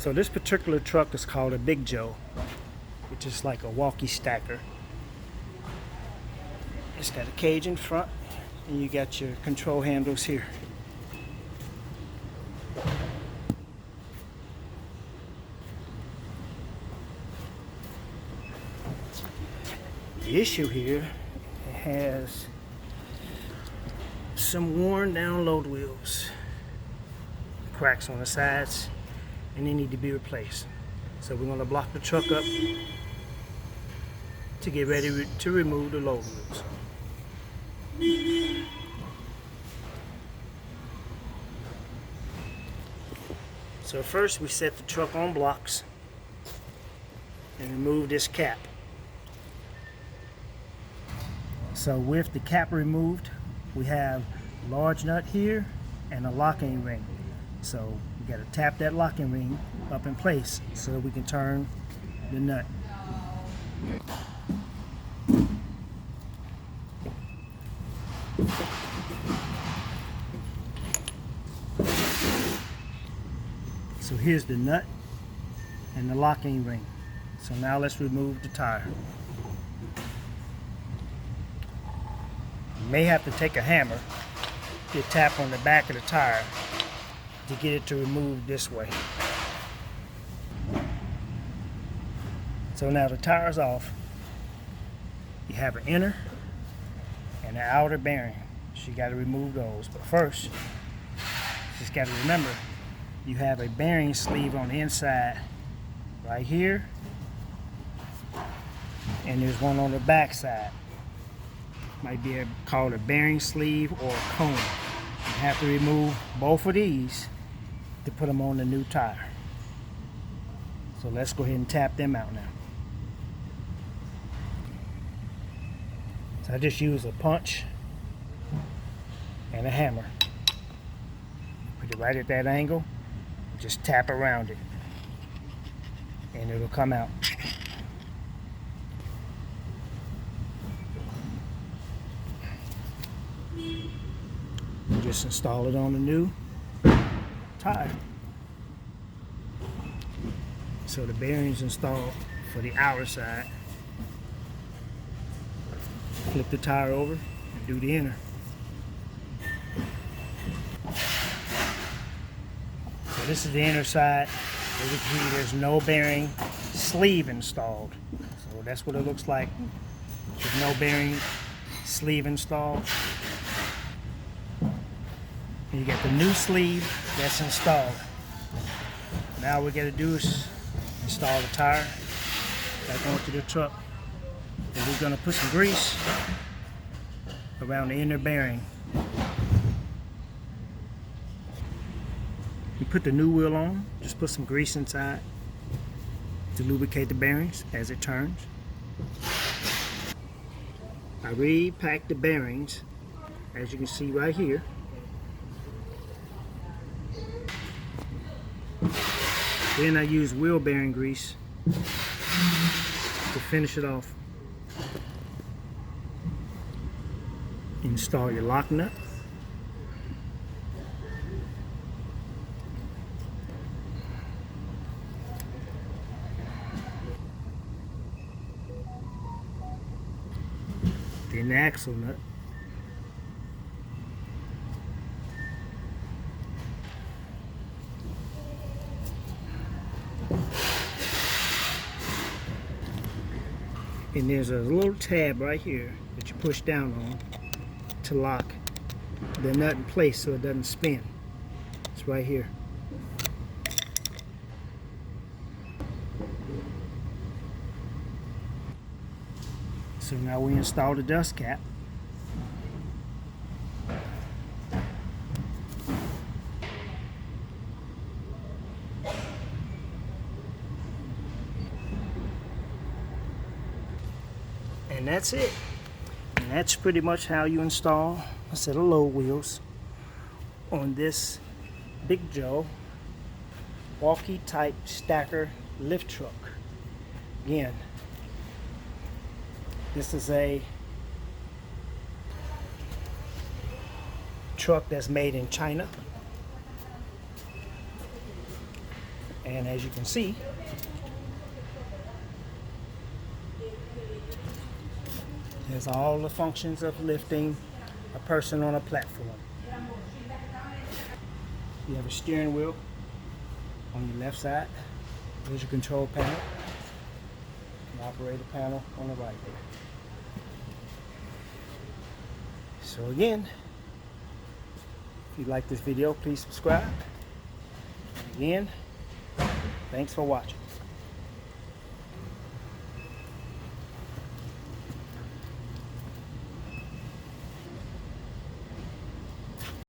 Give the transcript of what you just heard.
So this particular truck is called a Big Joe, which is like a walkie stacker. It's got a cage in front, and you got your control handles here. The issue here, it has some worn down load wheels, cracks on the sides, and they need to be replaced. So we're going to block the truck up to get ready to remove the load wheels. So first we set the truck on blocks and remove this cap. So with the cap removed, we have a large nut here and a locking ring. So we got to tap that locking ring up in place so that we can turn the nut. So here's the nut and the locking ring. So now let's remove the tire. You may have to take a hammer to tap on the back of the tire to get it to remove this way. So now the tire's off. You have an inner and an outer bearing. So you got to remove those. But first, just got to remember, you have a bearing sleeve on the inside right here, and there's one on the back side. Might be called a bearing sleeve or a cone. You have to remove both of these to put them on the new tire. So let's go ahead and tap them out now. So I just use a punch and a hammer. Put it right at that angle. Just tap around it and it'll come out. Just install it on the new tire. So the bearing's installed for the outer side. Flip the tire over and do the inner. So this is the inner side. As you can see, there's no bearing sleeve installed. So that's what it looks like. There's no bearing sleeve installed. And you got the new sleeve that's installed. Now what we got to do is install the tire back onto the truck. And we're going to put some grease around the inner bearing. You put the new wheel on, just put some grease inside to lubricate the bearings as it turns. I repacked the bearings, as you can see right here. Then I use wheel bearing grease to finish it off. Install your lock nut. Then the axle nut. And there's a little tab right here that you push down on to lock the nut in place so it doesn't spin. It's right here. So now we install the dust cap. And that's it. And that's pretty much how you install a set of load wheels on this Big Joe walkie type stacker lift truck. Again, this is a truck that's made in China. And as you can see, there's all the functions of lifting a person on a platform. You have a steering wheel on your left side. There's your control panel. The operator panel on the right there. So again, if you like this video, please subscribe. And again, thanks for watching.